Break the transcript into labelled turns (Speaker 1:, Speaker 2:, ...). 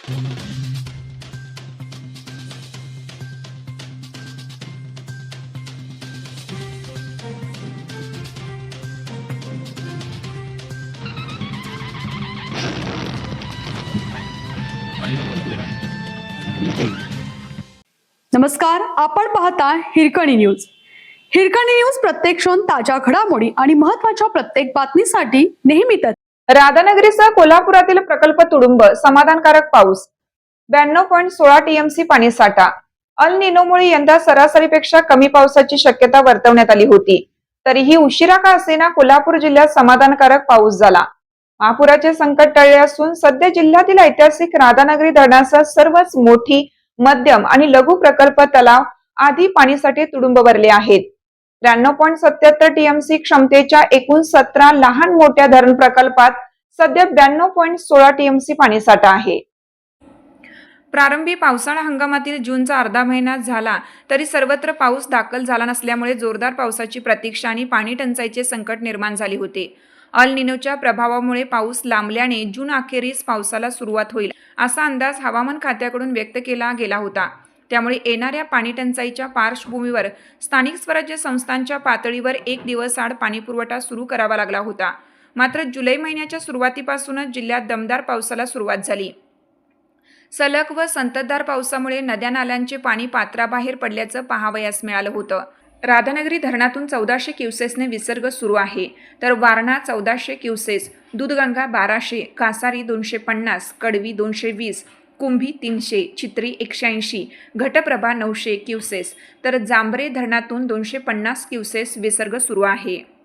Speaker 1: नमस्कार, आपण पाहता हिरकणी न्यूज. हिरकणी न्यूज प्रत्येक क्षण ताज्या घडामोडी आणि महत्त्वाच्या प्रत्येक बातमीसाठी नेहमीच.
Speaker 2: राधानगरीसह कोल्हापुरातील प्रकल्प तुडुंब, समाधानकारक पाऊस. 92.16 टीएमसी पाणीसाठा. अल निनोमुळे यंदा सरासरीपेक्षा कमी पावसाची शक्यता वर्तवण्यात आली होती. तरीही उशिरा का असेना कोल्हापूर जिल्ह्यात समाधानकारक पाऊस झाला. महापुराचे संकट टळले असून सध्या जिल्ह्यातील ऐतिहासिक राधानगरी धरणासह सर्वच मोठी, मध्यम आणि लघु प्रकल्प तलाव आदी पाणीसाठे तुडुंब भरले आहेत. 93.77 टीएमसी क्षमतेच्या एकूण 17 लहान मोठ्या धरण प्रकल्पात सध्या 92.16 टीएमसी पाणीसाठा आहे. प्रारंभी पावसाळा हंगामातील जूनचा अर्धा महिना झाला तरी सर्वत्र पाऊस दाखल झाला नसल्यामुळे जोरदार पावसाची प्रतीक्षा आणि पाणी टंचाईचे संकट निर्माण झाले होते. अल निनोच्या प्रभावामुळे पाऊस लांबल्याने जून अखेरीस पावसाला सुरुवात होईल असा अंदाज हवामान खात्याकडून व्यक्त केला गेला होता. त्यामुळे येणाऱ्या पाणी टंचाईच्या पार्श्वभूमीवर स्थानिक स्वराज्य संस्थांच्या पातळीवर एक दिवस आड पाणीपुरवठा सुरू करावा लागला होता. मात्र जुलै महिन्याच्या सुरुवातीपासूनच जिल्ह्यात दमदार पावसाला सुरुवात झाली. सलग व संततधार पावसामुळे नद्या नाल्यांचे पाणी पात्राबाहेर पडल्याचं पाहावयास मिळालं होतं. राधानगरी धरणातून 1400 क्युसेसने विसर्ग सुरू आहे, तर वारणा 1400 क्युसेस, दूधगंगा 1200, कासारी 250, कडवी 220, कुंभी 300, चित्री 180, घटप्रभा 900 क्युसेस, तर जांभरे धरणातून 250 क्युसेस विसर्ग सुरू आहे.